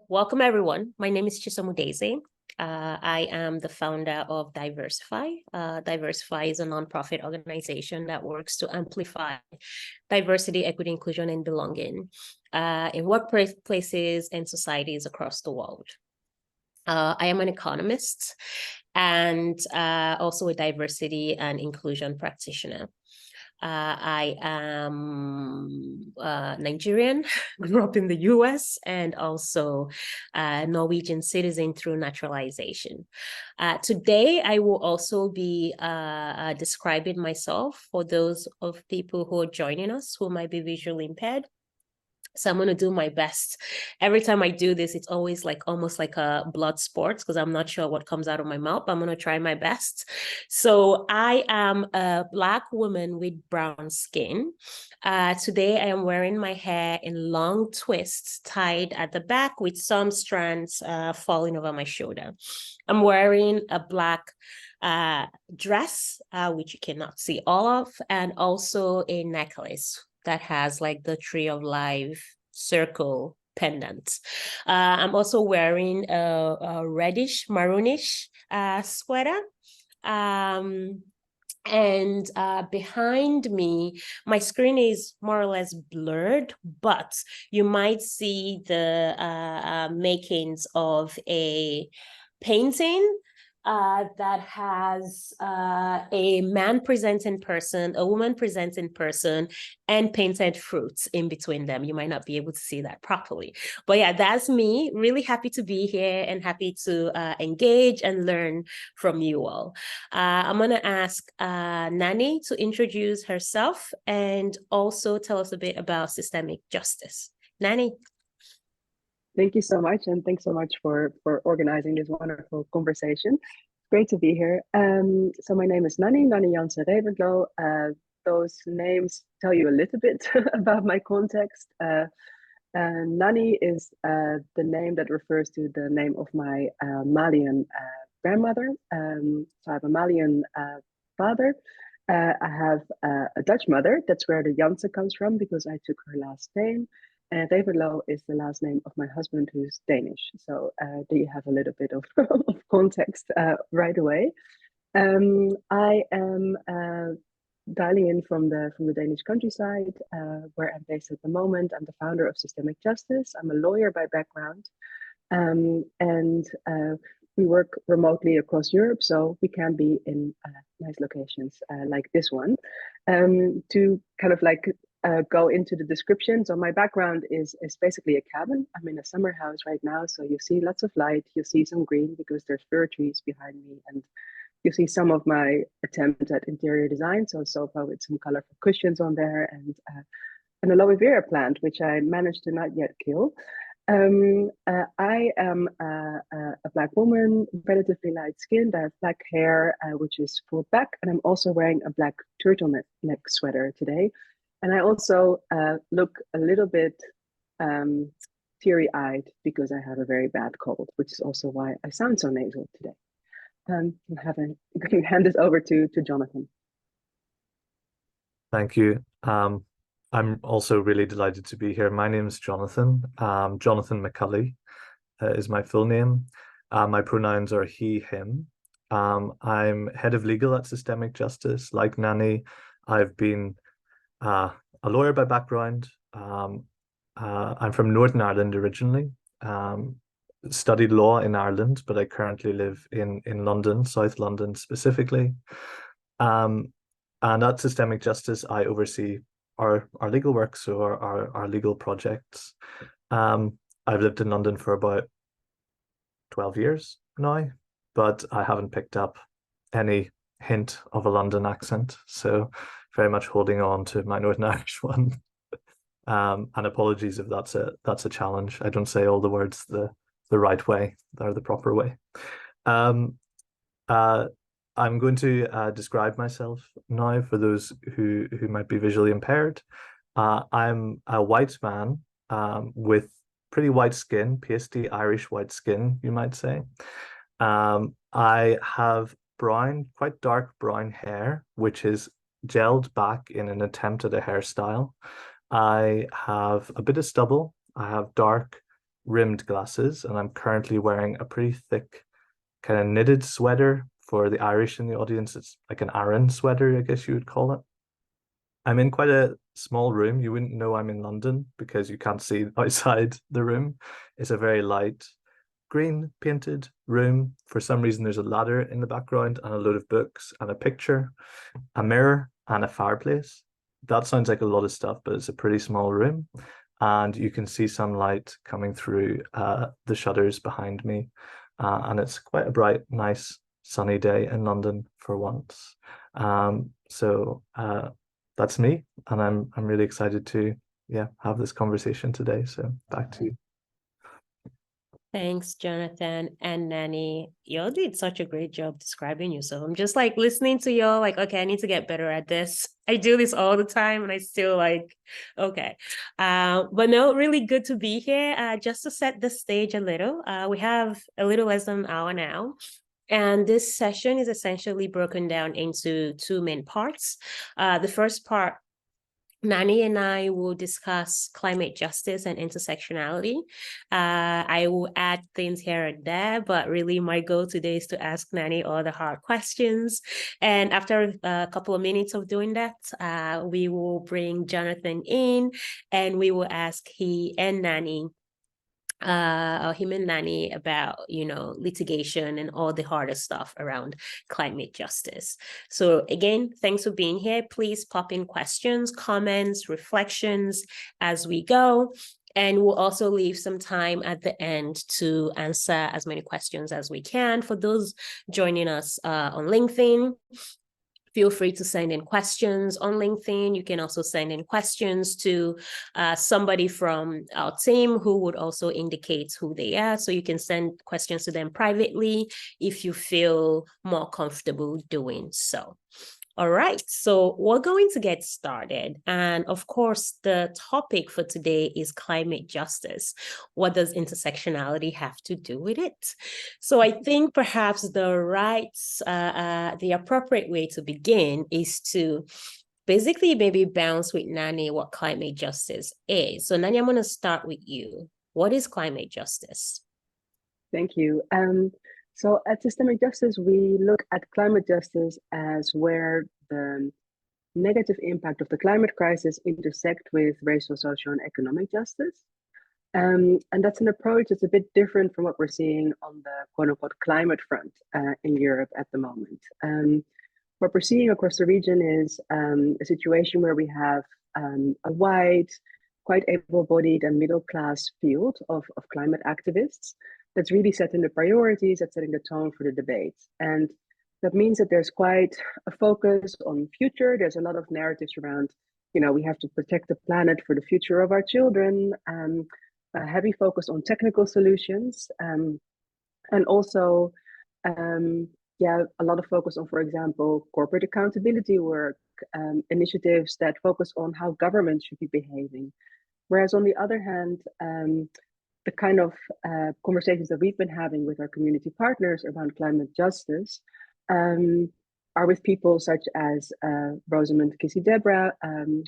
welcome everyone. My name is Chisom Udeze. I am the founder of Diversify. Diversify is a nonprofit organization that works to amplify diversity, equity, inclusion, and belonging in workplaces and societies across the world. I am an economist and also a diversity and inclusion practitioner. I am Nigerian, grew up in the US, and also a Norwegian citizen through naturalization. Today, I will also be describing myself for those of people who are joining us who might be visually impaired. So I'm going to do my best. Every time I do this, it's always like almost like a blood sport because I'm not sure what comes out of my mouth, but I'm going to try my best. So I am a Black woman with brown skin. Today, I am wearing my hair in long twists tied at the back with some strands falling over my shoulder. I'm wearing a Black dress, which you cannot see all of, and also a necklace that has like the tree of life circle pendant. I'm also wearing a reddish, maroonish sweater. And behind me, my screen is more or less blurred, but you might see the makings of a painting that has a man present in person, a woman present in person, and painted fruits in between them. You might not be able to see that properly. But yeah, that's me. Really happy to be here and happy to engage and learn from you all. I'm going to ask Nani to introduce herself and also tell us a bit about systemic justice. Nani. Thank you so much, and thanks so much for organizing this wonderful conversation. Great to be here. So my name is Nani Jansen Revendlo. Those names tell you a little bit about my context. Nani is the name that refers to the name of my Malian grandmother. So I have a Malian father. I have a Dutch mother. That's where the Jansen comes from because I took her last name. And Revendlo is the last name of my husband, who's Danish. So there you have a little bit of, of context right away. I am dialing in from the Danish countryside, where I'm based at the moment. I'm the founder of Systemic Justice. I'm a lawyer by background, and we work remotely across Europe, so we can be in nice locations like this one. To kind of like go into the description. So my background is basically a cabin. I'm in a summer house right now, so you see lots of light, you see some green because there's fir trees behind me, and you see some of my attempt at interior design. So a sofa with some colorful cushions on there, and an aloe vera plant, which I managed to not yet kill. I am a Black woman, relatively light skinned. I have black hair, which is pulled back, and I'm also wearing a black turtleneck sweater today. And I also look a little bit teary-eyed because I have a very bad cold, which is also why I sound so nasal today. I'm going to hand this over to Jonathan. Thank you. I'm also really delighted to be here. My name is Jonathan. Jonathan McCulley is my full name. My pronouns are he, him. I'm head of legal at Systemic Justice. Like Nani, I've been a lawyer by background. I'm from Northern Ireland originally. Studied law in Ireland, but I currently live in London, South London specifically. And at Systemic Justice, I oversee our legal work, so our legal projects. I've lived in London for about 12 years now, but I haven't picked up any hint of a London accent, so very much holding on to my Northern Irish one. And apologies if that's a challenge. I don't say all the words the right way or the proper way. I'm going to describe myself now for those who might be visually impaired. I'm a white man with pretty white skin, pasty Irish white skin, you might say. I have brown, quite dark brown hair, which is gelled back in an attempt at a hairstyle. I have a bit of stubble. I have dark rimmed glasses, and I'm currently wearing a pretty thick kind of knitted sweater. For the Irish in the audience, it's like an Aran sweater, I guess you would call it. I'm in quite a small room. You wouldn't know I'm in London because you can't see outside the room. It's a very light green painted room. For some reason, there's a ladder in the background and a load of books and a picture, a mirror and a fireplace. That sounds like a lot of stuff, but it's a pretty small room. And you can see sunlight coming through the shutters behind me. And it's quite a bright, nice, sunny day in London for once. So that's me, and I'm really excited to have this conversation today. So back to you. Thanks, Jonathan and Nani. Y'all did such a great job describing yourself. I'm just like listening to y'all, like, okay, I need to get better at this. I do this all the time and I still like, okay. But no, really good to be here. Just to set the stage a little, we have a little less than an hour now. And this session is essentially broken down into two main parts. The first part, Nani and I will discuss climate justice and intersectionality. I will add things here and there, but really my goal today is to ask Nani all the hard questions. And after a couple of minutes of doing that, we will bring Jonathan in and we will ask he and Nani him and Nani about, litigation and all the harder stuff around climate justice. So again, thanks for being here. Please pop in questions, comments, reflections as we go. And we'll also leave some time at the end to answer as many questions as we can. For those joining us on LinkedIn, feel free to send in questions on LinkedIn. You can also send in questions to somebody from our team who would also indicate who they are. So you can send questions to them privately if you feel more comfortable doing so. All right, so we're going to get started. And of course, the topic for today is climate justice. What does intersectionality have to do with it? So I think perhaps the appropriate way to begin is to basically maybe bounce with Nani what climate justice is. So Nani, I'm going to start with you. What is climate justice? Thank you. So at Systemic Justice, we look at climate justice as where the negative impact of the climate crisis intersect with racial, social, and economic justice. And that's an approach that's a bit different from what we're seeing on the quote-unquote climate front in Europe at the moment. What we're seeing across the region is a situation where we have a wide, quite able-bodied and middle-class field of climate activists that's really setting the priorities, that's setting the tone for the debate. And that means that there's quite a focus on future. There's a lot of narratives around, we have to protect the planet for the future of our children, a heavy focus on technical solutions, and also, a lot of focus on, for example, corporate accountability work, initiatives that focus on how governments should be behaving. Whereas on the other hand, the kind of conversations that we've been having with our community partners around climate justice are with people such as Rosamund Kissy-Debra,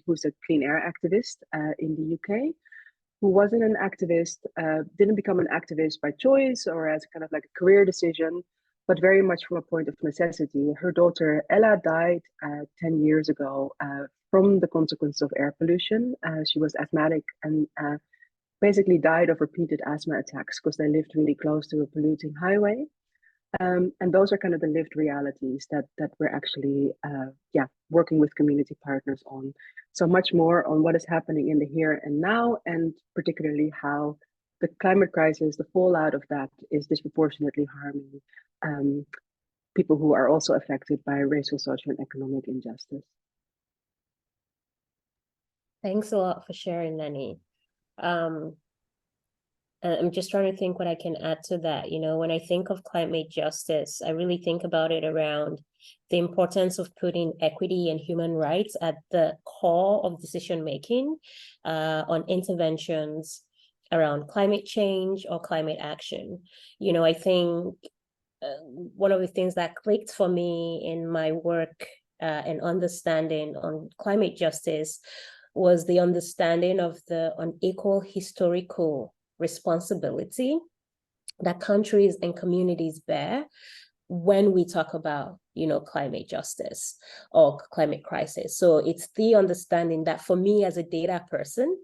who's a clean air activist in the UK, who wasn't an activist, didn't become an activist by choice or as kind of like a career decision, but very much from a point of necessity. Her daughter Ella died 10 years ago from the consequence of air pollution. She was asthmatic and basically died of repeated asthma attacks because they lived really close to a polluting highway. And those are kind of the lived realities that we're actually working with community partners on. So much more on what is happening in the here and now, and particularly how the climate crisis, the fallout of that, is disproportionately harming people who are also affected by racial, social, and economic injustice. Thanks a lot for sharing, Nani. I'm just trying to think what I can add to that. When I think of climate justice, I really think about it around the importance of putting equity and human rights at the core of decision-making on interventions around climate change or climate action. I think one of the things that clicked for me in my work and understanding on climate justice was the understanding of the unequal historical responsibility that countries and communities bear when we talk about, climate justice or climate crisis. So it's the understanding that for me as a data person,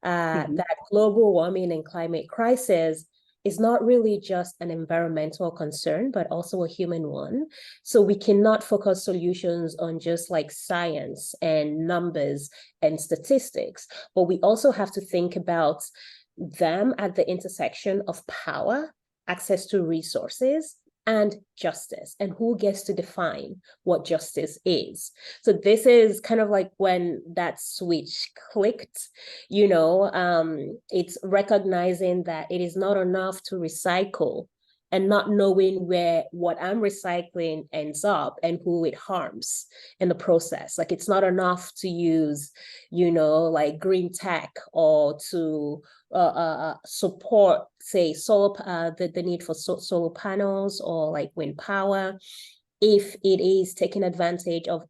that global warming and climate crisis is not really just an environmental concern, but also a human one. So we cannot focus solutions on just like science and numbers and statistics, but we also have to think about them at the intersection of power, access to resources, and justice, and who gets to define what justice is. So this is kind of like when that switch clicked, it's recognizing that it is not enough to recycle and not knowing where what I'm recycling ends up and who it harms in the process. Like, it's not enough to use, like green tech or to support, say, solar, the need for solar panels or like wind power, if it is taking advantage of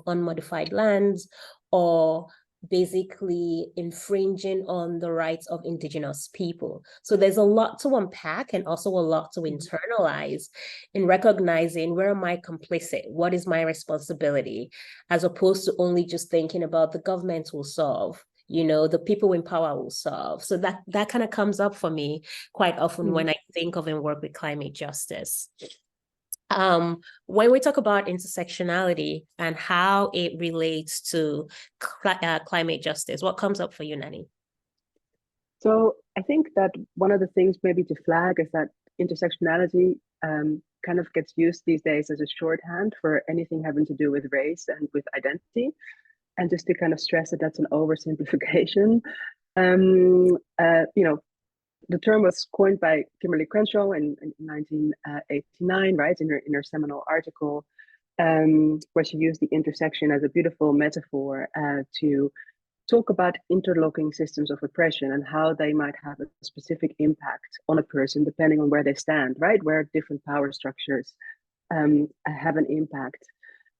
unmodified lands or basically infringing on the rights of indigenous people. So there's a lot to unpack and also a lot to internalize in recognizing, where am I complicit? What is my responsibility? As opposed to only just thinking about the government will solve, the people in power will solve. So that kind of comes up for me quite often when I think of and work with climate justice. When we talk about intersectionality and how it relates to climate justice, what comes up for you, Nani? So I think that one of the things maybe to flag is that intersectionality kind of gets used these days as a shorthand for anything having to do with race and with identity. And just to kind of stress that that's an oversimplification. The term was coined by Kimberly Crenshaw in 1989, right, in her seminal article, where she used the intersection as a beautiful metaphor to talk about interlocking systems of oppression and how they might have a specific impact on a person depending on where they stand, right, where different power structures have an impact.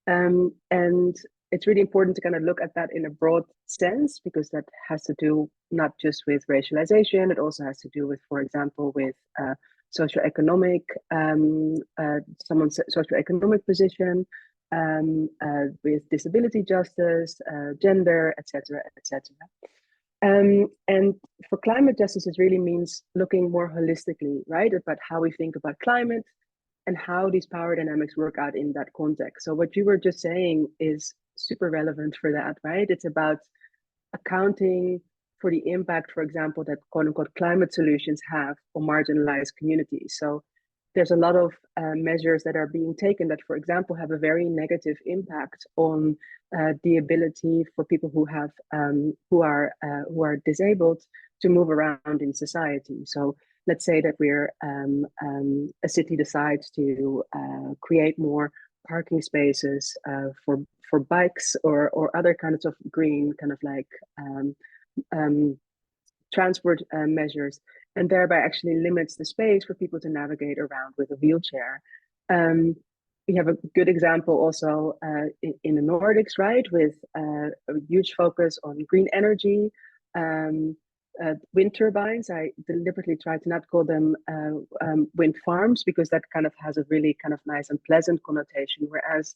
And it's really important to kind of look at that in a broad sense, because that has to do not just with racialization, it also has to do with, for example, with socioeconomic, someone's socioeconomic position, with disability justice, gender, etc., etc. And for climate justice, it really means looking more holistically, right, about how we think about climate and how these power dynamics work out in that context. So what you were just saying is super relevant for that, right? It's about accounting for the impact, for example, that quote unquote climate solutions have on marginalized communities. So there's a lot of measures that are being taken that, for example, have a very negative impact on the ability for people who have who are disabled to move around in society. So let's say that we're a city decides to create more parking spaces for bikes or other kinds of green kind of like transport measures, and thereby actually limits the space for people to navigate around with a wheelchair. We have a good example also in the Nordics, right, with a huge focus on green energy, wind turbines. I deliberately try to not call them wind farms, because that kind of has a really kind of nice and pleasant connotation, whereas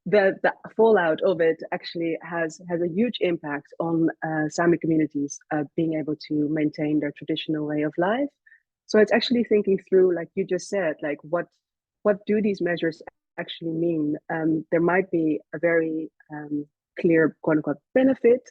the fallout of it actually has a huge impact on Sami communities being able to maintain their traditional way of life. So it's actually thinking through, like you just said, like what do these measures actually mean? There might be a very clear quote unquote benefit,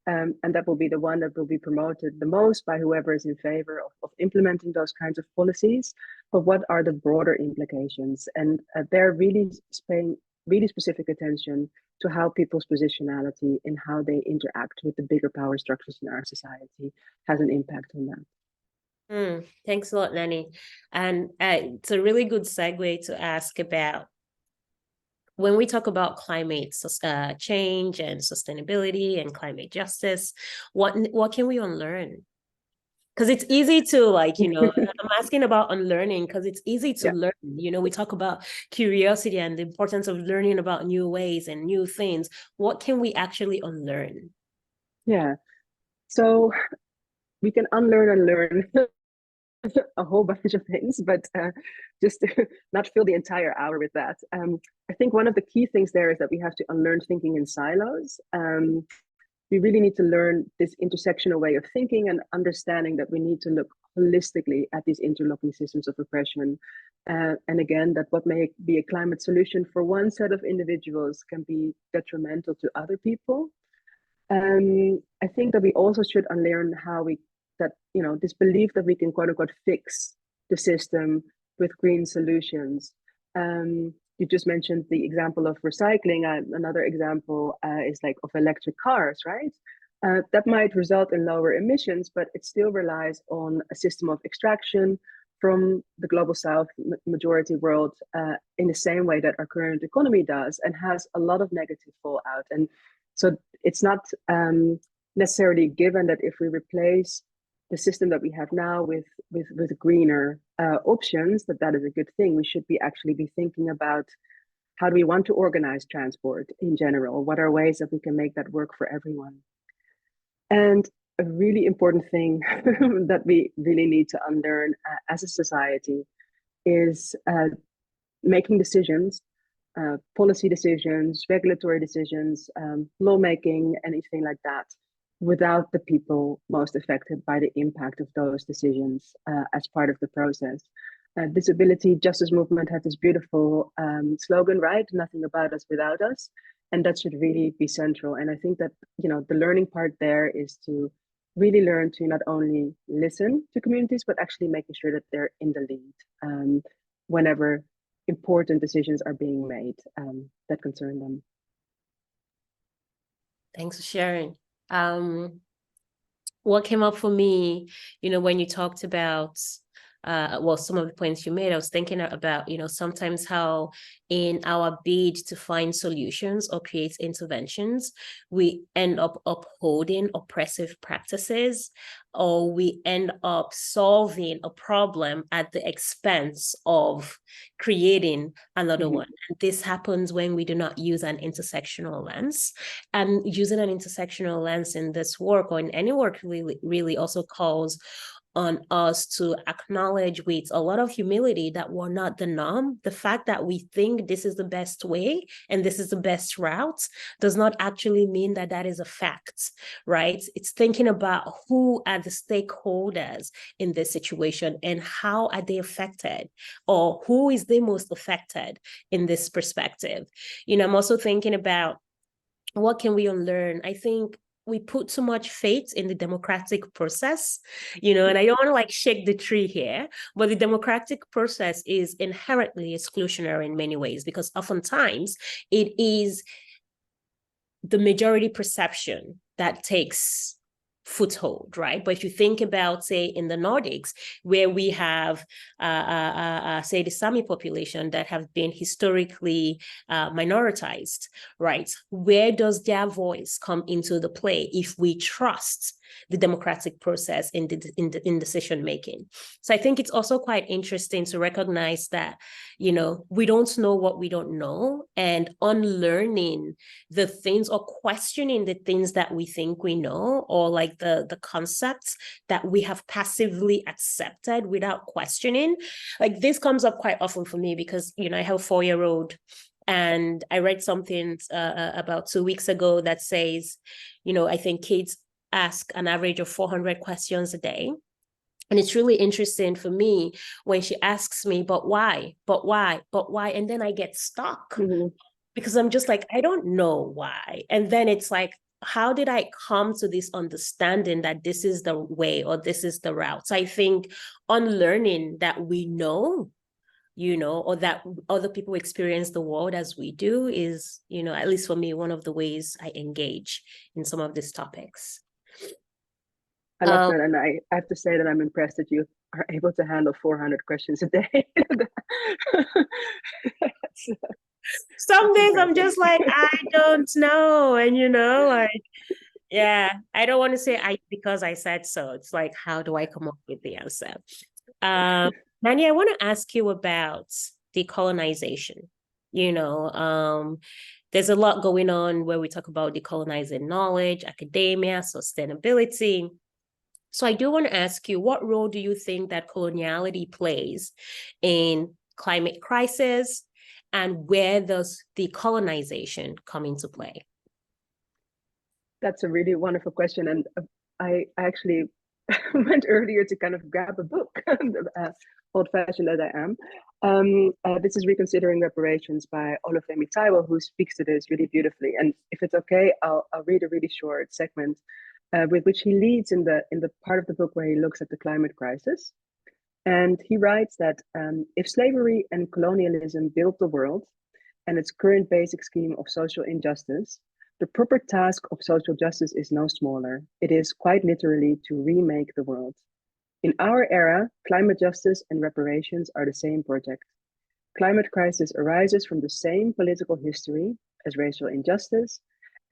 and that will be the one that will be promoted the most by whoever is in favor of implementing those kinds of policies. But what are the broader implications? And they're really paying really specific attention to how people's positionality and how they interact with the bigger power structures in our society has an impact on that. Thanks a lot, Nani. And it's a really good segue to ask about, when we talk about climate change and sustainability and climate justice, what can we unlearn? Because it's easy to, like, I'm asking about unlearning because it's easy to learn. We talk about curiosity and the importance of learning about new ways and new things. What can we actually unlearn? Yeah. So we can unlearn and learn a whole bunch of things, but just to not fill the entire hour with that. I think one of the key things there is that we have to unlearn thinking in silos. We really need to learn this intersectional way of thinking and understanding that we need to look holistically at these interlocking systems of oppression. And again, that what may be a climate solution for one set of individuals can be detrimental to other people. I think that we also should unlearn this belief that we can quote unquote fix the system with green solutions. You just mentioned the example of recycling. Another example is like of electric cars, right? That might result in lower emissions, but it still relies on a system of extraction from the global south majority world in the same way that our current economy does, and has a lot of negative fallout. And so it's not necessarily given that if we replace the system that we have now with greener options, that is a good thing. We should actually be thinking about how do we want to organize transport in general? What are ways that we can make that work for everyone? And a really important thing that we really need to unlearn as a society is making decisions, policy decisions, regulatory decisions, lawmaking, anything like that, without the people most affected by the impact of those decisions as part of the process. Disability justice movement had this beautiful slogan, right? Nothing about us without us. And that should really be central. And I think that, the learning part there is to really learn to not only listen to communities, but actually making sure that they're in the lead whenever important decisions are being made that concern them. Thanks for sharing. What came up for me, when you talked about some of the points you made, I was thinking about, sometimes how in our bid to find solutions or create interventions, we end up upholding oppressive practices, or we end up solving a problem at the expense of creating another one. And this happens when we do not use an intersectional lens. And using an intersectional lens in this work or in any work really also calls on us to acknowledge with a lot of humility that we're not the norm. The fact that we think this is the best way and this is the best route does not actually mean that that is a fact, right? It's thinking about who are the stakeholders in this situation and how are they affected, or who is the most affected in this perspective. I'm also thinking about what can we unlearn? I think we put too much faith in the democratic process, and I don't want to shake the tree here, but the democratic process is inherently exclusionary in many ways, because oftentimes it is the majority perception that takes foothold, right? But if you think about, say, in the Nordics, where we have, say, the Sami population that have been historically minoritized, right? Where does their voice come into the play if we trust the democratic process in decision making? So I think it's also quite interesting to recognize that, we don't know what we don't know, and unlearning the things or questioning the things that we think we know, or the concepts that we have passively accepted without questioning. This comes up quite often for me because, I have a 4-year-old, and I read something about 2 weeks ago that says, I think kids ask an average of 400 questions a day. And it's really interesting for me when she asks me, but why? And then I get stuck because I'm just I don't know why. And then it's how did I come to this understanding that this is the way or this is the route? So I think unlearning that we know, or that other people experience the world as we do is, at least for me, one of the ways I engage in some of these topics. I love that, and I have to say that I'm impressed that you are able to handle 400 questions a day. Some days I'm just I don't know, and yeah, I don't want to say because I said so. It's how do I come up with the answer? Nani, I want to ask you about decolonization. There's a lot going on where we talk about decolonizing knowledge, academia, sustainability. So I do want to ask you, what role do you think that coloniality plays in climate crisis, and where does decolonization come into play? That's a really wonderful question. And I actually went earlier to kind of grab a book, old-fashioned as I am. This is Reconsidering Reparations by Olufemi Taiwo, who speaks to this really beautifully. And if it's okay, I'll read a really short segment with which he leads in the part of the book where he looks at the climate crisis. And he writes that if slavery and colonialism built the world and its current basic scheme of social injustice, the proper task of social justice is no smaller. It is quite literally to remake the world. In our era, climate justice and reparations are the same project. Climate crisis arises from the same political history as racial injustice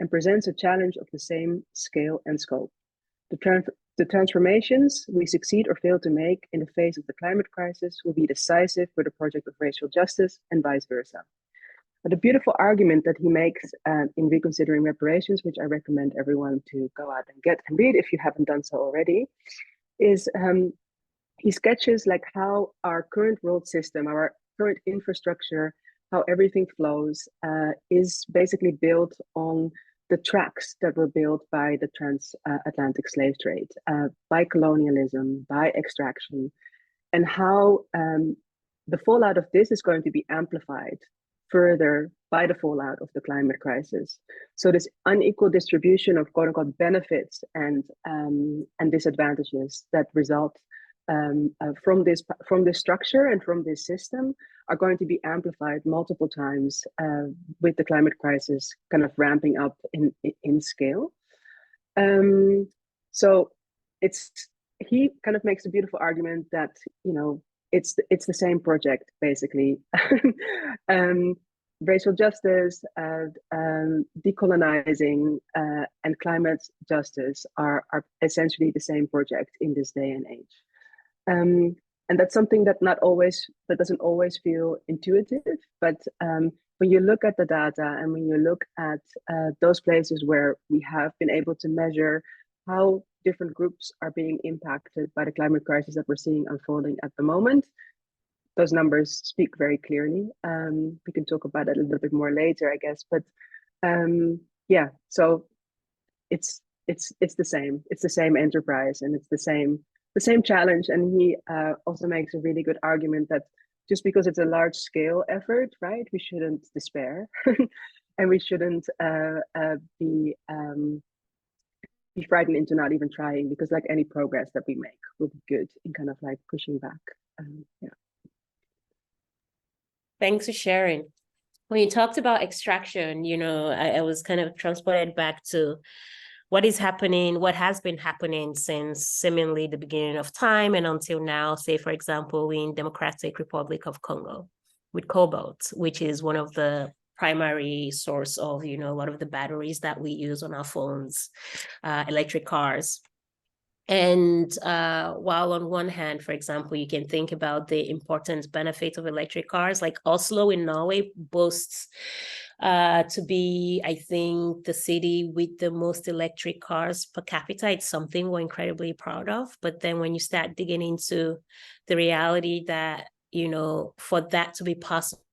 and presents a challenge of the same scale and scope. The transformations we succeed or fail to make in the face of the climate crisis will be decisive for the project of racial justice and vice versa. But the beautiful argument that he makes in Reconsidering Reparations, which I recommend everyone to go out and get and read if you haven't done so already, is he sketches like how our current world system, our current infrastructure, how everything flows is basically built on the tracks that were built by the transatlantic slave trade, by colonialism, by extraction, and how the fallout of this is going to be amplified further by the fallout of the climate crisis. So this unequal distribution of quote unquote benefits and disadvantages that result from this structure and from this system are going to be amplified multiple times with the climate crisis kind of ramping up in scale. So he kind of makes a beautiful argument that, you know, it's the same project basically. Racial justice, decolonizing, and climate justice are essentially the same project in this day and age. And that's something that doesn't always feel intuitive, but when you look at the data and when you look at those places where we have been able to measure how different groups are being impacted by the climate crisis that we're seeing unfolding at the moment, those numbers speak very clearly. We can talk about it a little bit more later, I guess, but yeah, so it's the same. It's the same enterprise, and it's the same challenge. And he also makes a really good argument that just because it's a large scale effort, right, we shouldn't despair, and we shouldn't be frightened into not even trying, because like any progress that we make will be good in kind of like pushing back. Yeah. Thanks for sharing. When you talked about extraction, you know, I was kind of transported back to what is happening, what has been happening since seemingly the beginning of time and until now, say, for example, in Democratic Republic of Congo with cobalt, which is one of the primary source of, you know, a lot of the batteries that we use on our phones, electric cars. And while on one hand, for example, you can think about the important benefit of electric cars, like Oslo in Norway boasts to be, I think, the city with the most electric cars per capita. It's something we're incredibly proud of. But then when you start digging into the reality that, you know, for that to be possible,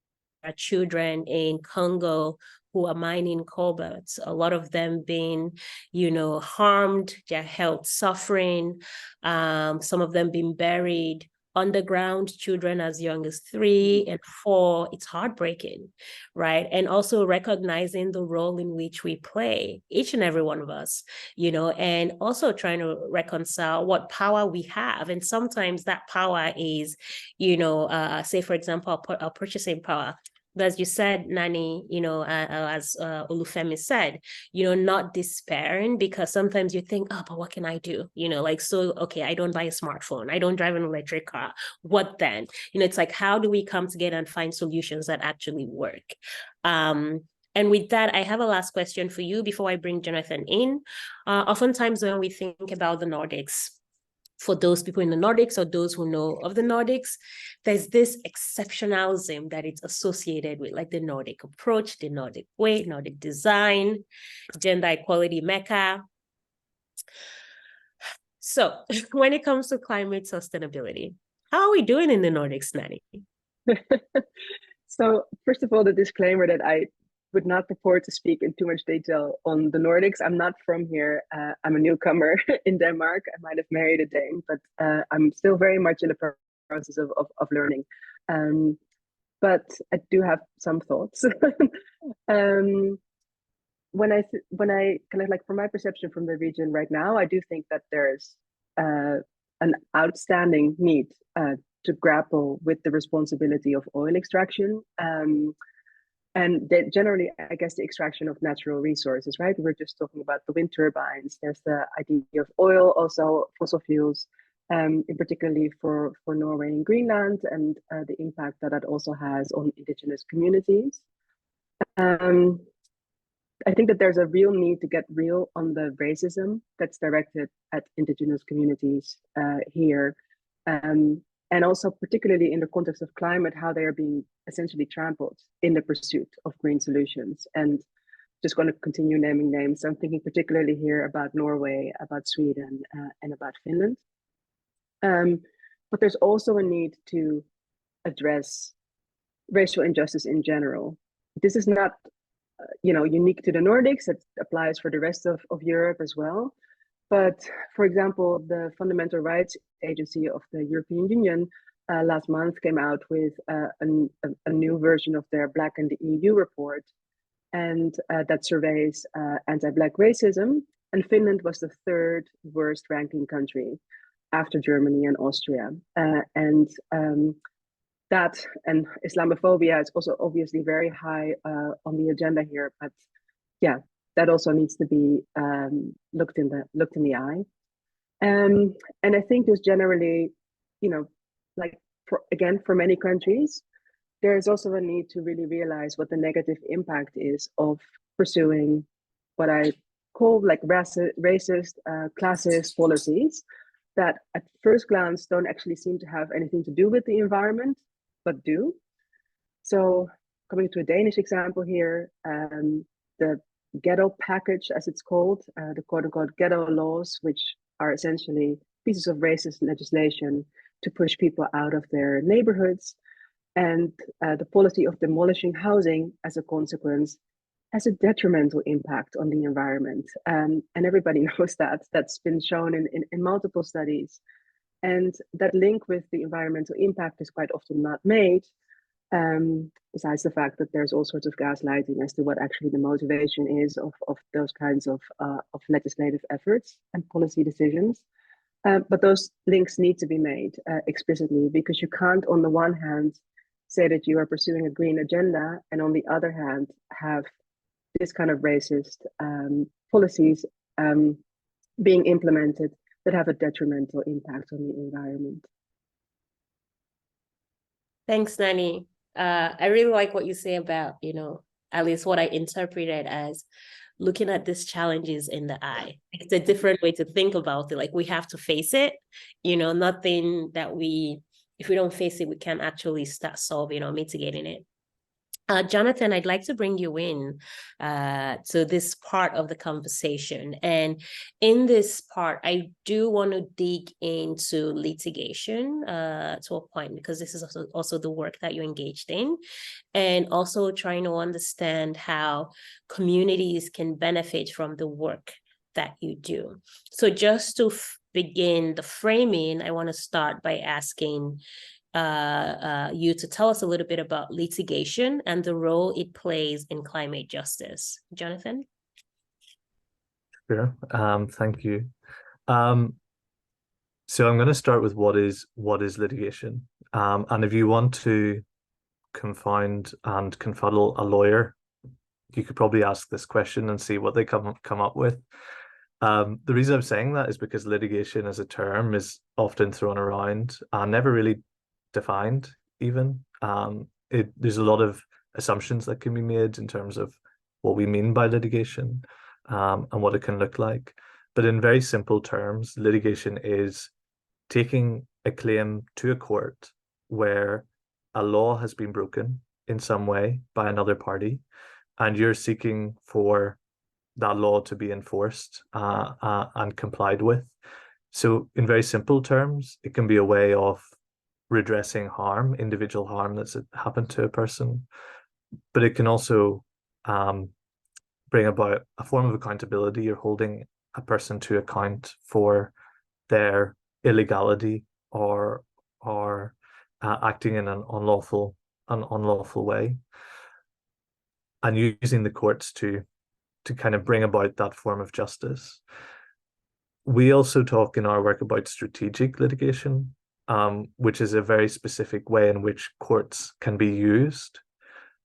our children in Congo who are mining cobalt, a lot of them being, you know, harmed, their health suffering, some of them being buried underground, children as young as 3 and 4, it's heartbreaking, right? And also recognizing the role in which we play, each and every one of us, you know, and also trying to reconcile what power we have. And sometimes that power is, you know, say, for example, our purchasing power. But as you said, Nani, you know, as Olufemi said, you know, not despairing, because sometimes you think, oh, but what can I do? You know, like, so, okay, I don't buy a smartphone. I don't drive an electric car. What then? You know, it's like, how do we come together and find solutions that actually work? And with that, I have a last question for you before I bring Jonathan in. Oftentimes when we think about the Nordics, for those people in the Nordics or those who know of the Nordics, there's this exceptionalism that it's associated with, like the Nordic approach, the Nordic way, Nordic design, gender equality mecca. So when it comes to climate sustainability, how are we doing in the Nordics, Nani? So first of all, the disclaimer that I would not purport to speak in too much detail on the Nordics. I'm not from here. I'm a newcomer in Denmark. I might have married a Dane, but I'm still very much in the process of learning. But I do have some thoughts. When I kind of like, from my perception from the region right now, I do think that there's an outstanding need to grapple with the responsibility of oil extraction. And that generally, I guess, the extraction of natural resources, right? We're just talking about the wind turbines. There's the idea of oil, also fossil fuels, in particularly for Norway and Greenland, and the impact that that also has on indigenous communities. I think that there's a real need to get real on the racism that's directed at indigenous communities here. And also particularly in the context of climate, how they are being essentially trampled in the pursuit of green solutions. And just going to continue naming names. So I'm thinking particularly here about Norway, about Sweden, and about Finland. But there's also a need to address racial injustice in general. This is not unique to the Nordics. It applies for the rest of Europe as well. But for example, the Fundamental Rights Agency of the European Union last month came out with a new version of their Black in the EU report, and that surveys anti-Black racism. And Finland was the third worst ranking country after Germany and Austria. That and Islamophobia is also obviously very high on the agenda here, but yeah, that also needs to be looked in the eye. And I think there's generally, like for many countries, there is also a need to really realize what the negative impact is of pursuing what I call like racist, classist policies that at first glance don't actually seem to have anything to do with the environment, but do. So coming to a Danish example here, the ghetto package, as it's called, the quote-unquote ghetto laws, which are essentially pieces of racist legislation to push people out of their neighborhoods, and the policy of demolishing housing as a consequence has a detrimental impact on the environment. And everybody knows that. That's been shown in multiple studies. And that link with the environmental impact is quite often not made, besides the fact that there's all sorts of gaslighting as to what actually the motivation is of those kinds of legislative efforts and policy decisions. But those links need to be made explicitly, because you can't, on the one hand, say that you are pursuing a green agenda, and on the other hand, have this kind of racist policies being implemented that have a detrimental impact on the environment. Thanks, Nani. I really like what you say about, at least what I interpreted as looking at these challenges in the eye. It's a different way to think about it. Like, we have to face it, nothing that if we don't face it, we can't actually start solving or mitigating it. Jonathan, I'd like to bring you in to this part of the conversation. And in this part, I do want to dig into litigation to a point, because this is also the work that you engaged in, and also trying to understand how communities can benefit from the work that you do. So just to begin the framing, I want to start by asking you to tell us a little bit about litigation and the role it plays in climate justice. Jonathan? Sure. Thank you. So I'm going to start with what is litigation. And if you want to confound and confuddle a lawyer, you could probably ask this question and see what they come up with. The reason I'm saying that is because litigation as a term is often thrown around and never really defined even. There's a lot of assumptions that can be made in terms of what we mean by litigation and what it can look like. But in very simple terms, litigation is taking a claim to a court where a law has been broken in some way by another party, and you're seeking for that law to be enforced and complied with. So in very simple terms, it can be a way of redressing harm, individual harm that's happened to a person, but it can also bring about a form of accountability. You're holding a person to account for their illegality or acting in an unlawful way, and using the courts to kind of bring about that form of justice. We also talk in our work about strategic litigation, which is a very specific way in which courts can be used.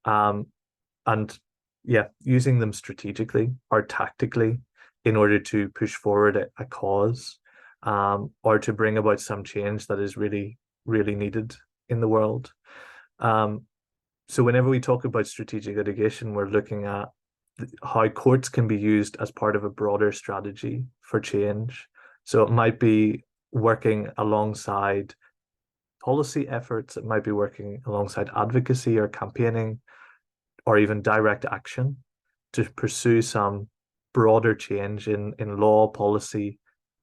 And yeah, using them strategically or tactically in order to push forward a cause, or to bring about some change that is really, really needed in the world. So whenever we talk about strategic litigation, we're looking at how courts can be used as part of a broader strategy for change. So it might be working alongside policy efforts, it might be working alongside advocacy or campaigning, or even direct action to pursue some broader change in law, policy,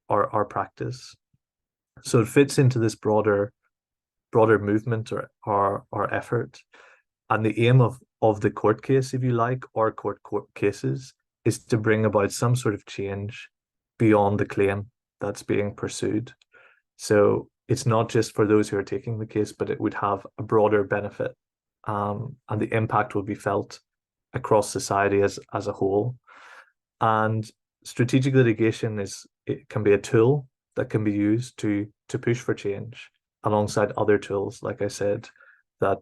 or practice. So it fits into this broader movement or effort. And the aim of the court case, if you like, or court cases, is to bring about some sort of change beyond the claim that's being pursued. So it's not just for those who are taking the case, but it would have a broader benefit, and the impact will be felt across society as a whole. And strategic litigation can be a tool that can be used to push for change alongside other tools, like I said, that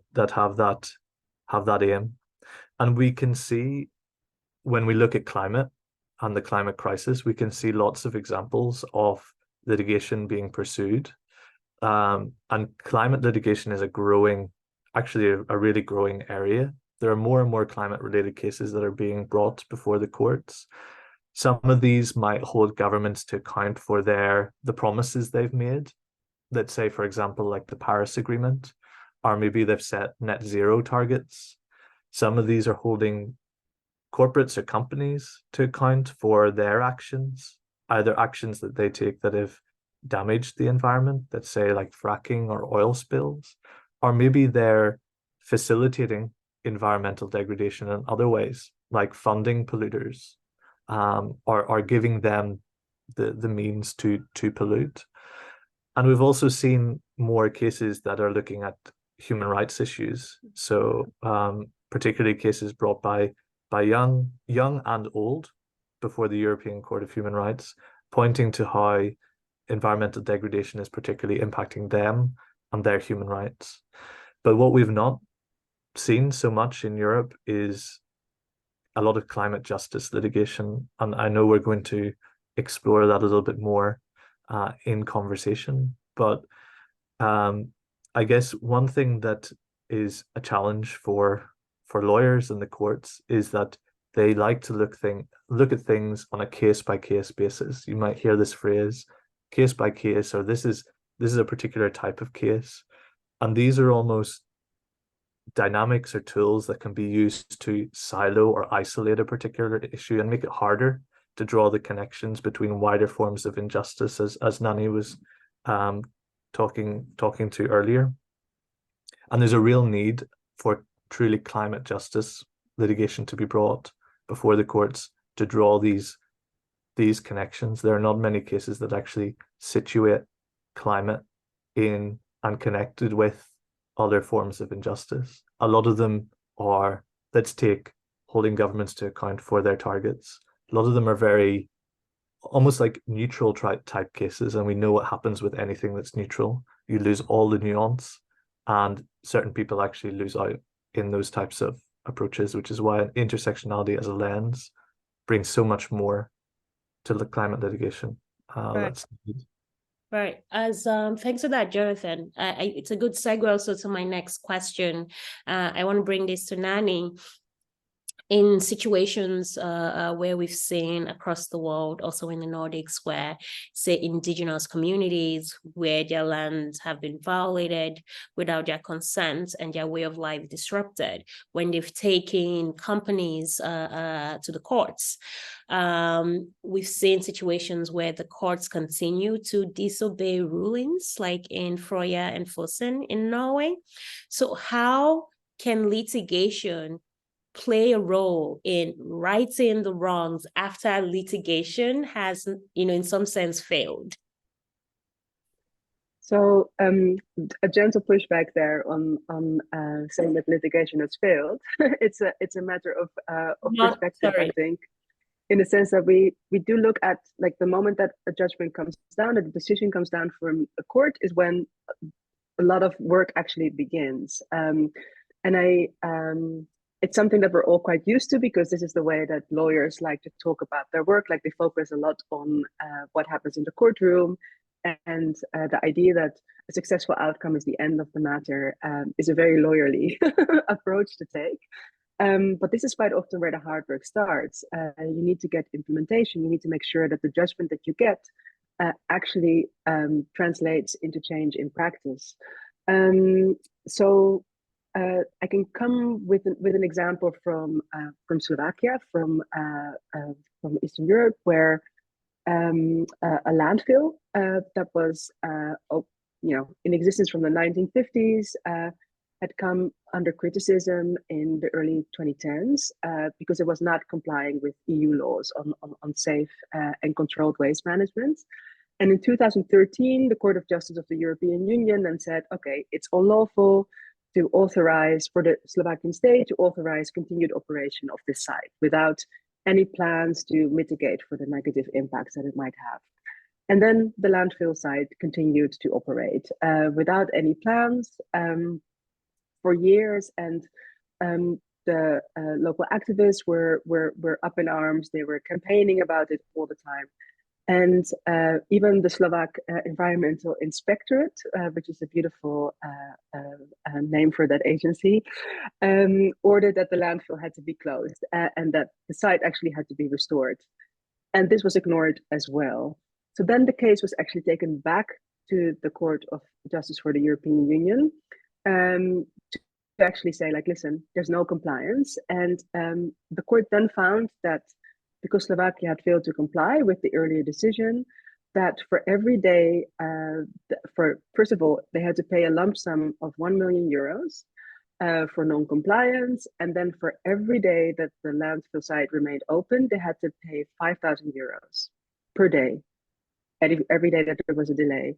have that aim. And we can see, when we look at climate and the climate crisis, we can see lots of examples of litigation being pursued. And climate litigation is actually a really growing area. There are more and more climate-related cases that are being brought before the courts. Some of these might hold governments to account for the promises they've made. Let's say, for example, like the Paris Agreement, or maybe they've set net zero targets. Some of these are holding corporates or companies to account for their actions, either actions that they take that have damaged the environment, let's say like fracking or oil spills, or maybe they're facilitating environmental degradation in other ways, like funding polluters, or giving them the means to pollute. And we've also seen more cases that are looking at human rights issues. So particularly cases brought by young and old before the European Court of Human Rights, pointing to how environmental degradation is particularly impacting them and their human rights. But what we've not seen so much in Europe is a lot of climate justice litigation. And I know we're going to explore that a little bit more in conversation. But I guess one thing that is a challenge for lawyers in the courts is that they like to look at things on a case-by-case basis. You might hear this phrase, case by case, or this is a particular type of case. And these are almost dynamics or tools that can be used to silo or isolate a particular issue and make it harder to draw the connections between wider forms of injustice, as Nani was talking to earlier. And there's a real need for truly climate justice litigation to be brought before the courts to draw these connections. There are not many cases that actually situate climate in and connected with other forms of injustice. A lot of them are, let's take holding governments to account for their targets. A lot of them are very almost like neutral type cases, and we know what happens with anything that's neutral. You lose all the nuance, and certain people actually lose out in those types of approaches, which is why intersectionality as a lens brings so much more to the climate litigation. Right. Right. As thanks for that, Jonathan. It's a good segue also to my next question. I want to bring this to Nani. in situations where we've seen across the world, also in the Nordics, where, say, indigenous communities, where their lands have been violated without their consent and their way of life disrupted, when they've taken companies to the courts. We've seen situations where the courts continue to disobey rulings, like in Frøya and Fosen in Norway. So how can litigation play a role in righting the wrongs after litigation has, in some sense, failed? So a gentle pushback there on saying that litigation has failed. it's a matter of perspective, I think, in the sense that we do look at, like, the moment that a judgment comes down, that the decision comes down from a court, is when a lot of work actually begins. It's something that we're all quite used to, because this is the way that lawyers like to talk about their work. Like, they focus a lot on what happens in the courtroom, and the idea that a successful outcome is the end of the matter is a very lawyerly approach to take. But this is quite often where the hard work starts. You need to get implementation. You need to make sure that the judgment that you get actually translates into change in practice. So I can come with an example from Slovakia, from Eastern Europe, where a landfill that was in existence from the 1950s had come under criticism in the early 2010s because it was not complying with EU laws on safe and controlled waste management. And in 2013, the Court of Justice of the European Union then said, okay, it's unlawful to authorize, for the Slovakian state, to authorize continued operation of this site without any plans to mitigate for the negative impacts that it might have. And then the landfill site continued to operate without any plans for years. And the local activists were up in arms. They were campaigning about it all the time. And even the Slovak Environmental Inspectorate, which is a beautiful name for that agency, ordered that the landfill had to be closed and that the site actually had to be restored. And this was ignored as well. So then the case was actually taken back to the Court of Justice for the European Union to actually say, like, listen, there's no compliance. And the court then found that because Slovakia had failed to comply with the earlier decision, that for every day, first of all, they had to pay a lump sum of 1 million euros for non-compliance. And then for every day that the landfill site remained open, they had to pay 5,000 euros per day, and every day that there was a delay.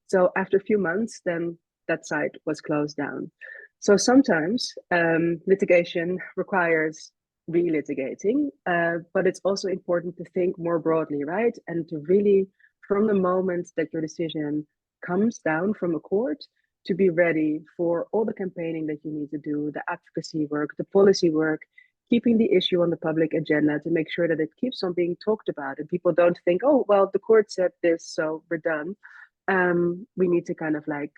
So after a few months, then that site was closed down. So sometimes litigation requires relitigating, but it's also important to think more broadly, right? And to really, from the moment that your decision comes down from a court, to be ready for all the campaigning that you need to do, the advocacy work, the policy work, keeping the issue on the public agenda to make sure that it keeps on being talked about and people don't think, oh, well, the court said this, so we're done. We need to kind of like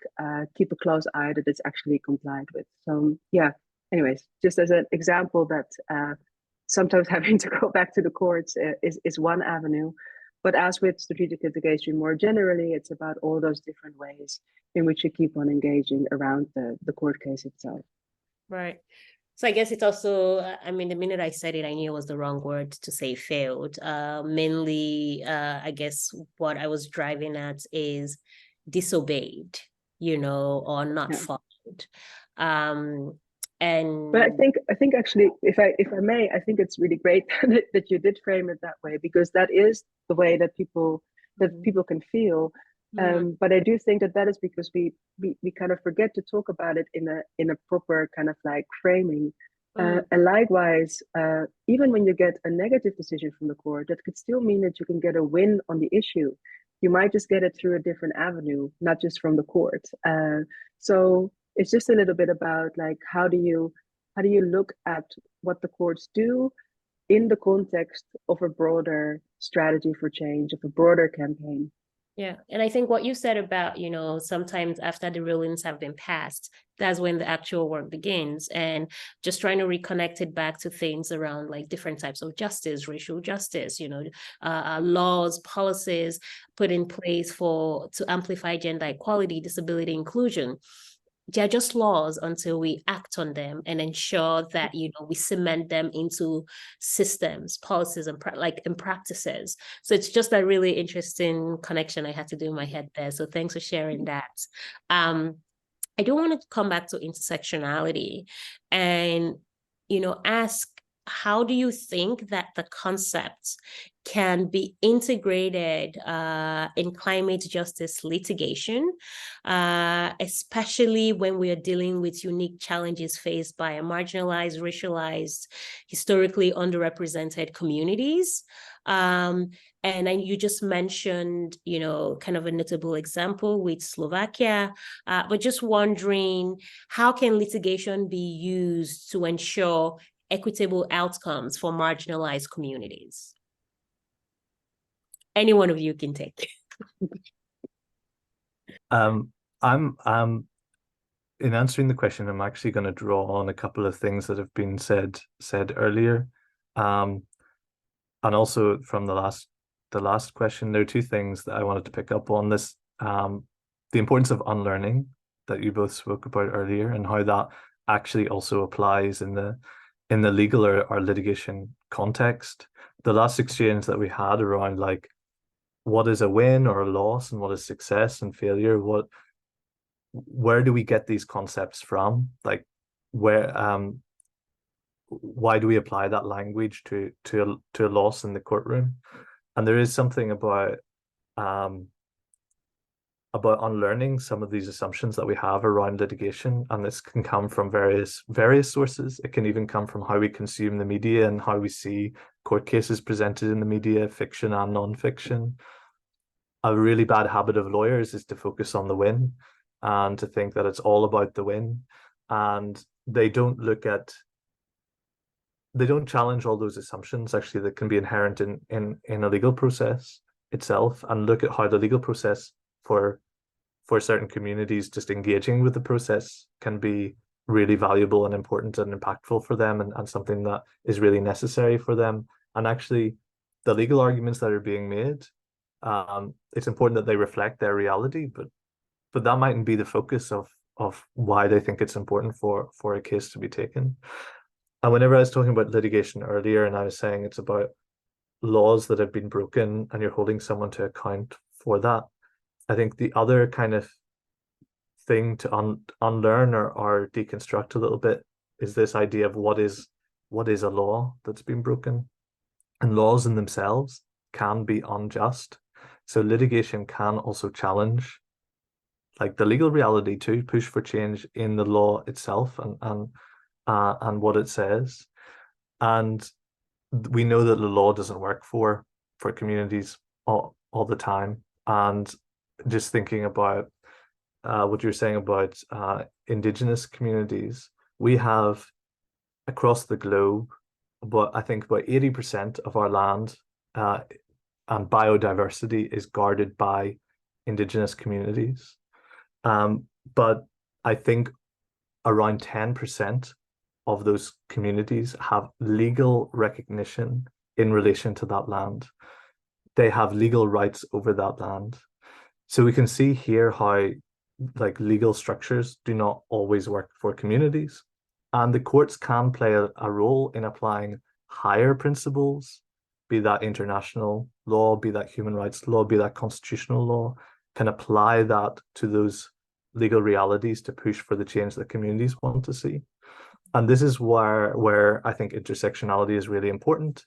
keep a close eye that it's actually complied with. So yeah, anyways, just as an example that sometimes having to go back to the courts is one avenue. But as with strategic litigation more generally, it's about all those different ways in which you keep on engaging around the court case itself. Right. So I guess it's also, I mean, the minute I said it, I knew it was the wrong word to say failed. Mainly, I guess what I was driving at is disobeyed, or not followed. But I think actually, if I may, I think it's really great that you did frame it that way, because that is the way that people can feel. But I do think that is because we kind of forget to talk about it in a proper kind of like framing. And likewise, even when you get a negative decision from the court, that could still mean that you can get a win on the issue. You might just get it through a different avenue, not just from the court. So it's just a little bit about like how do you look at what the courts do in the context of a broader strategy for change, of a broader campaign. Yeah. And I think what you said about, sometimes after the rulings have been passed, that's when the actual work begins. And just trying to reconnect it back to things around like different types of justice, racial justice, laws, policies put in place to amplify gender equality, disability inclusion. They're just laws until we act on them and ensure that we cement them into systems, policies, and practices. So it's just a really interesting connection I had to do in my head there. So thanks for sharing that. I do want to come back to intersectionality and ask, how do you think that the concept can be integrated in climate justice litigation, especially when we are dealing with unique challenges faced by marginalized, racialized, historically underrepresented communities? And then you just mentioned, kind of a notable example with Slovakia, but just wondering, how can litigation be used to ensure equitable outcomes for marginalized communities? Any one of you can take. I'm in answering the question, I'm actually going to draw on a couple of things that have been said earlier, and also from the last question. There are two things that I wanted to pick up on. This, the importance of unlearning that you both spoke about earlier, and how that actually also applies in the legal or litigation context. The last exchange that we had around like what is a win or a loss and what is success and failure, where do we get these concepts from? Like why do we apply that language to a loss in the courtroom? And there is something about unlearning some of these assumptions that we have around litigation, and this can come from various sources. It can even come from how we consume the media and how we see court cases presented in the media, fiction and non-fiction. A really bad habit of lawyers is to focus on the win and to think that it's all about the win, and they don't challenge all those assumptions actually that can be inherent in a legal process itself, and look at how the legal process for certain communities, just engaging with the process, can be really valuable and important and impactful for them, and something that is really necessary for them. And actually the legal arguments that are being made, it's important that they reflect their reality, but that mightn't be the focus of why they think it's important for a case to be taken. And whenever I was talking about litigation earlier, and I was saying it's about laws that have been broken and you're holding someone to account for that, I think the other kind of thing to unlearn or deconstruct a little bit is this idea of what is a law that's been broken. And laws in themselves can be unjust. So litigation can also challenge like the legal reality, to push for change in the law itself and what it says. And we know that the law doesn't work for communities all the time. And just thinking about what you're saying about indigenous communities, we have across the globe, but I think about 80% of our land and biodiversity is guarded by indigenous communities. But I think around 10% of those communities have legal recognition in relation to that land. They have legal rights over that land. So we can see here how like legal structures do not always work for communities, and the courts can play a role in applying higher principles, be that international law, be that human rights law, be that constitutional law, can apply that to those legal realities to push for the change that communities want to see. And this is where I think intersectionality is really important.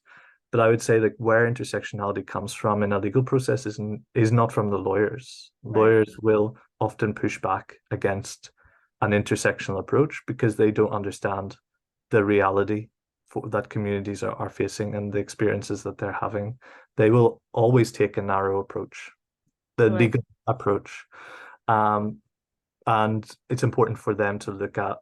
But I would say like where intersectionality comes from in a legal process is not from the lawyers. Right. Lawyers will often push back against an intersectional approach because they don't understand the reality that communities are facing and the experiences that they're having. They will always take a narrow approach, the right. legal approach. And it's important for them to look at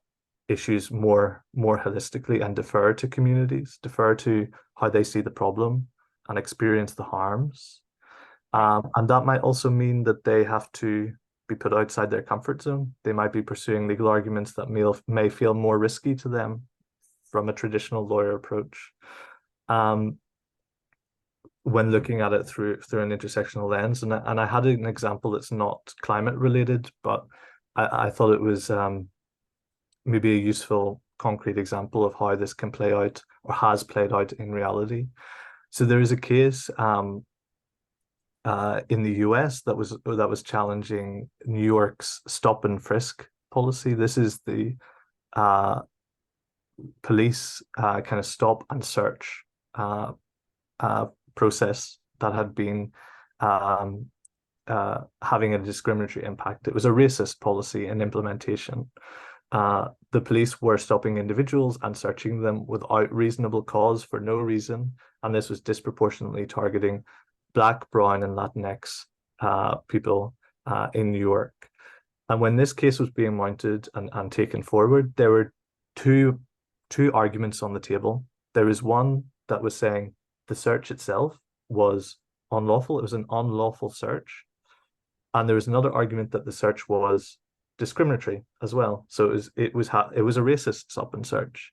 issues more holistically and defer to communities, defer to how they see the problem and experience the harms. And that might also mean that they have to be put outside their comfort zone. They might be pursuing legal arguments that may feel more risky to them from a traditional lawyer approach. When looking at it through an intersectional lens, and I had an example that's not climate related, but I thought it was maybe a useful concrete example of how this can play out or has played out in reality. So there is a case in the US that was challenging New York's stop and frisk policy. This is the police kind of stop and search process that had been having a discriminatory impact. It was a racist policy in implementation. The police were stopping individuals and searching them without reasonable cause for no reason, and this was disproportionately targeting Black, Brown, and Latinx people in New York. And when this case was being mounted and taken forward, there were two arguments on the table. There was one that was saying the search itself was unlawful. It was an unlawful search. And there was another argument that the search was discriminatory as well. So it was a racist stop and search.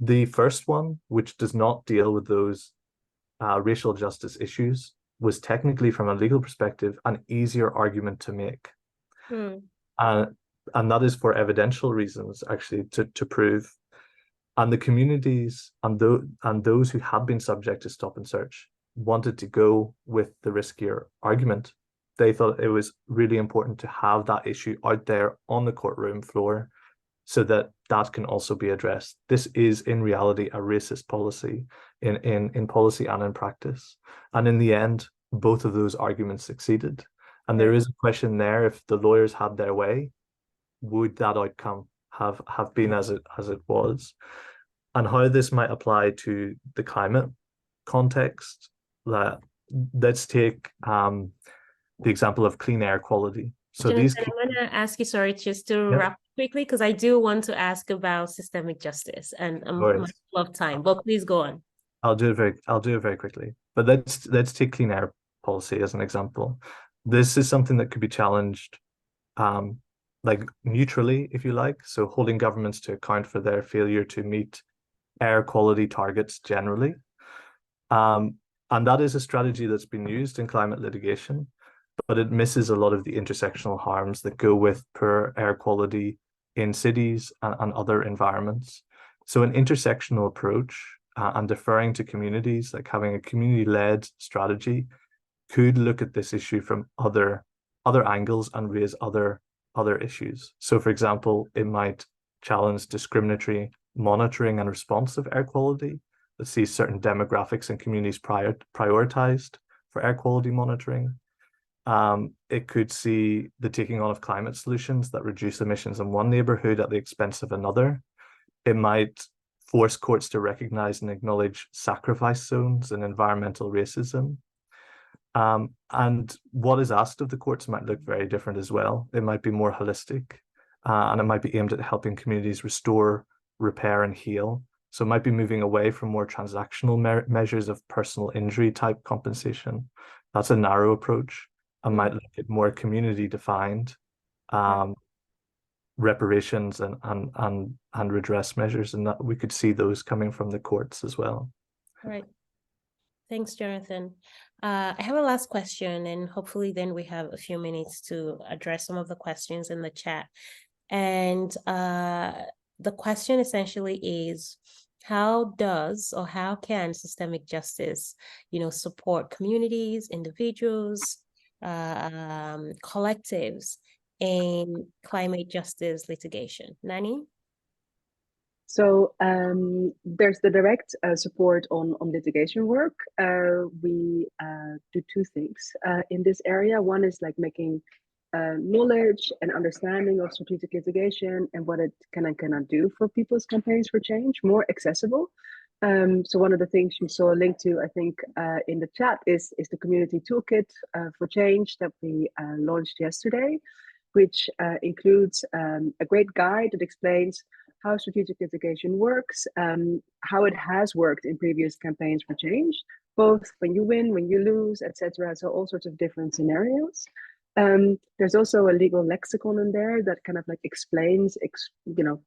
The first one, which does not deal with those racial justice issues, was technically, from a legal perspective, an easier argument to make. And that is for evidential reasons, actually, to prove. And the communities and those who had been subject to stop and search wanted to go with the riskier argument. They thought it was really important to have that issue out there on the courtroom floor so that can also be addressed. This is in reality a racist policy in policy and in practice. And in the end, both of those arguments succeeded. And there is a question there: if the lawyers had their way, would that outcome have been as it was? And how this might apply to the climate context. Let's take the example of clean air quality. So Jonathan, I'm going to ask you, sorry, just to wrap quickly, because I do want to ask about systemic justice, and I'm much of time. But please go on. I'll do it very quickly. But let's take clean air policy as an example. This is something that could be challenged, like neutrally, if you like. So holding governments to account for their failure to meet air quality targets generally. And that is a strategy that's been used in climate litigation, but it misses a lot of the intersectional harms that go with poor air quality in cities and other environments. So an intersectional approach and deferring to communities, like having a community-led strategy, could look at this issue from other angles and raise other issues. So for example, it might challenge discriminatory monitoring and response of air quality that sees certain demographics and communities prioritized for air quality monitoring. It could see the taking on of climate solutions that reduce emissions in one neighborhood at the expense of another. It might force courts to recognize and acknowledge sacrifice zones and environmental racism. And what is asked of the courts might look very different as well. It might be more holistic, and it might be aimed at helping communities restore, repair, and heal. So it might be moving away from more transactional measures of personal injury type compensation. That's a narrow approach. I might look at more community defined reparations and redress measures, and that we could see those coming from the courts as well. All right. Thanks, Jonathan. I have a last question, and hopefully then we have a few minutes to address some of the questions in the chat. And the question essentially is, how can systemic justice, support communities, individuals, collectives in climate justice litigation? Nani? So there's the direct support on litigation work. We do two things in this area. One is like making knowledge and understanding of strategic litigation and what it can and cannot do for people's campaigns for change more accessible. So one of the things you saw a link to, I think, in the chat is the community toolkit for change that we launched yesterday, which includes a great guide that explains how strategic litigation works, how it has worked in previous campaigns for change, both when you win, when you lose, etc. So all sorts of different scenarios. There's also a legal lexicon in there that kind of like explains,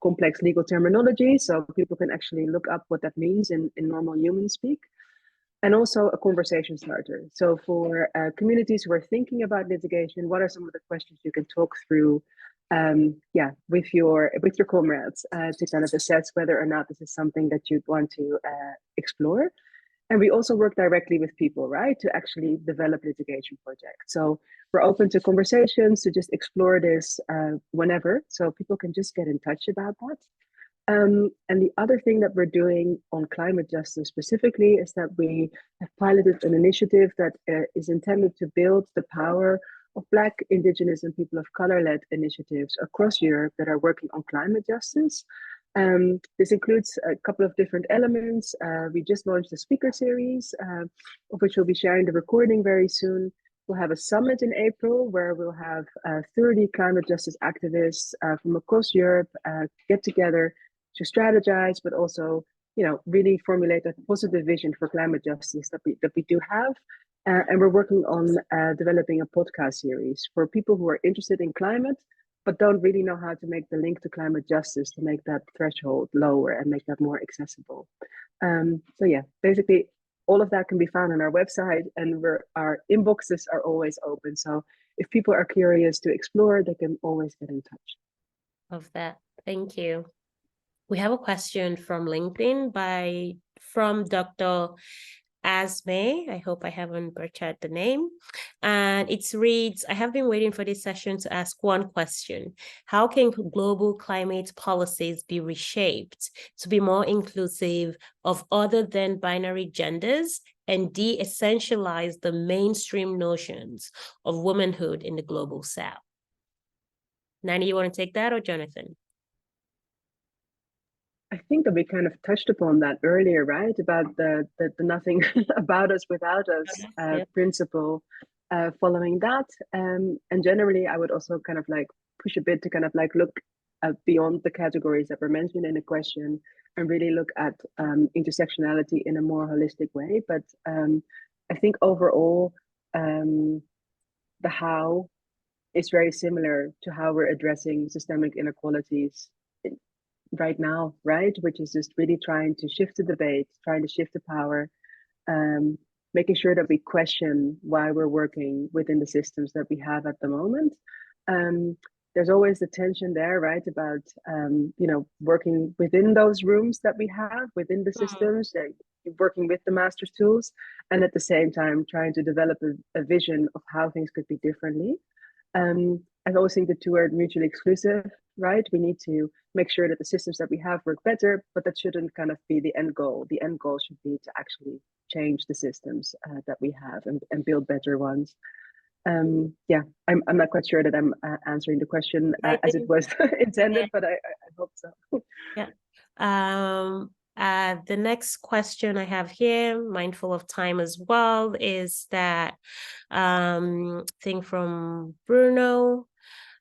complex legal terminology, so people can actually look up what that means in normal human speak. And also a conversation starter. So for communities who are thinking about litigation, what are some of the questions you can talk through, with your comrades to kind of assess whether or not this is something that you'd want to explore. And we also work directly with people, right, to actually develop litigation projects. So we're open to conversations to just explore this whenever, so people can just get in touch about that. And the other thing that we're doing on climate justice specifically is that we have piloted an initiative that is intended to build the power of Black, Indigenous, and people of color-led initiatives across Europe that are working on climate justice. This includes a couple of different elements. We just launched a speaker series, of which we'll be sharing the recording very soon. We'll have a summit in April where we'll have 30 climate justice activists from across Europe get together to strategize, but also, really formulate a positive vision for climate justice that we do have. And we're working on developing a podcast series for people who are interested in climate, but don't really know how to make the link to climate justice to make that threshold lower and make that more accessible. So yeah, basically all of that can be found on our website, and our inboxes are always open. So if people are curious to explore, they can always get in touch. Love that. Thank you. We have a question from LinkedIn from Dr. Asme. I hope I haven't butchered the name. And it reads, I have been waiting for this session to ask one question. How can global climate policies be reshaped to be more inclusive of other than binary genders and de-essentialize the mainstream notions of womanhood in the global South? Nani, you want to take that, or Jonathan? I think that we kind of touched upon that earlier, right? About the nothing about us without us principle, following that. And generally, I would also kind of like push a bit to kind of like look beyond the categories that were mentioned in the question and really look at intersectionality in a more holistic way. But I think overall, the how is very similar to how we're addressing systemic inequalities right now, right? Which is just really trying to shift the debate, trying to shift the power, making sure that we question why we're working within the systems that we have at the moment. There's always the tension there, right? About, working within those rooms that we have, within the systems, working with the master's tools, and at the same time, trying to develop a vision of how things could be differently. I always think the two are mutually exclusive, right? We need to make sure that the systems that we have work better, but that shouldn't kind of be the end goal. The end goal should be to actually change the systems that we have and build better ones. I'm not quite sure that I'm answering the question as it was intended, but I hope so. The next question I have here, mindful of time as well, is that thing from Bruno.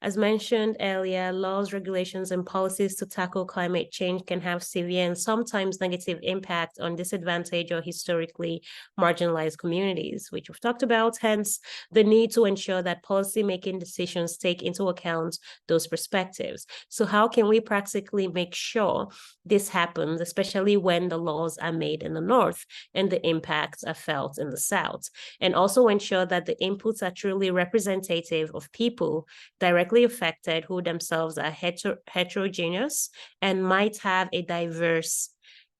As mentioned earlier, laws, regulations, and policies to tackle climate change can have severe and sometimes negative impact on disadvantaged or historically marginalized communities, which we've talked about, hence the need to ensure that policy-making decisions take into account those perspectives. So how can we practically make sure this happens, especially when the laws are made in the North and the impacts are felt in the South? And also ensure that the inputs are truly representative of people directly affected who themselves are heterogeneous and might have a diverse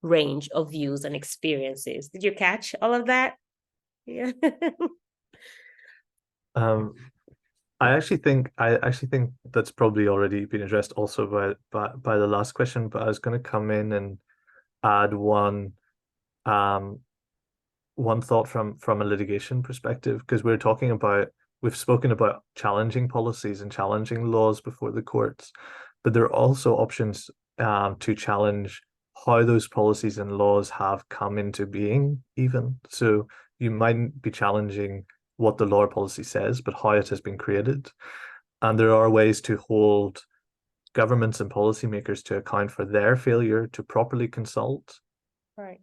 range of views and experiences. Did you catch all of that? Yeah. I actually think that's probably already been addressed also by the last question, but I was going to come in and add one thought from a litigation perspective, because we've spoken about challenging policies and challenging laws before the courts, but there are also options to challenge how those policies and laws have come into being even. So you mightn't be challenging what the law or policy says, but how it has been created. And there are ways to hold governments and policymakers to account for their failure to properly consult Right.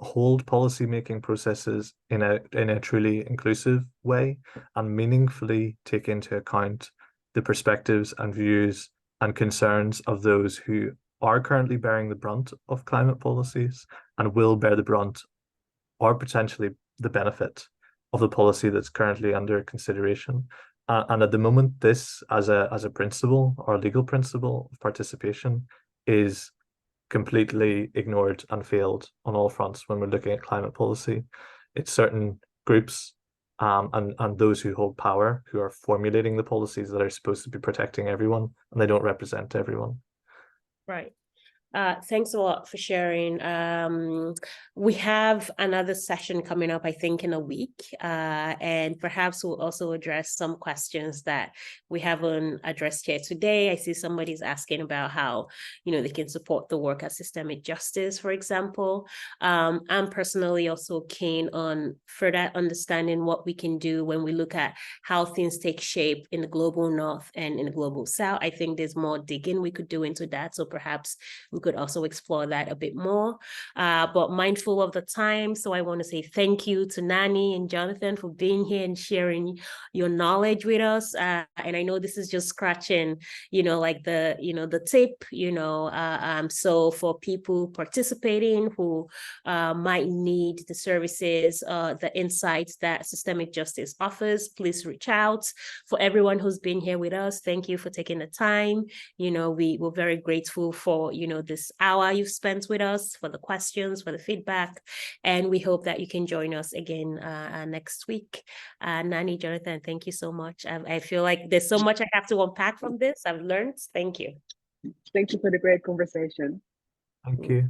hold policy-making processes in a truly inclusive way and meaningfully take into account the perspectives and views and concerns of those who are currently bearing the brunt of climate policies and will bear the brunt or potentially the benefit of the policy that's currently under consideration. And at the moment, this as a principle or legal principle of participation is completely ignored and failed on all fronts when we're looking at climate policy. It's certain groups and those who hold power who are formulating the policies that are supposed to be protecting everyone, and they don't represent everyone. Right. Thanks a lot for sharing. We have another session coming up, I think, in a week, and perhaps we'll also address some questions that we haven't addressed here today. I see somebody's asking about how, they can support the work of systemic justice, for example. I'm personally also keen on further understanding what we can do when we look at how things take shape in the global north and in the global south. I think there's more digging we could do into that, so perhaps we could also explore that a bit more, but mindful of the time. So I want to say thank you to Nani and Jonathan for being here and sharing your knowledge with us. And I know this is just scratching, like the tip, so for people participating who might need the services, the insights that systemic justice offers, please reach out. For everyone who's been here with us, thank you for taking the time. We're very grateful for, this hour you've spent with us, for the questions, for the feedback, and we hope that you can join us again next week. Nani, Jonathan, thank you so much. I feel like there's so much I have to unpack from this. I've learned. Thank you. Thank you for the great conversation. Thank you.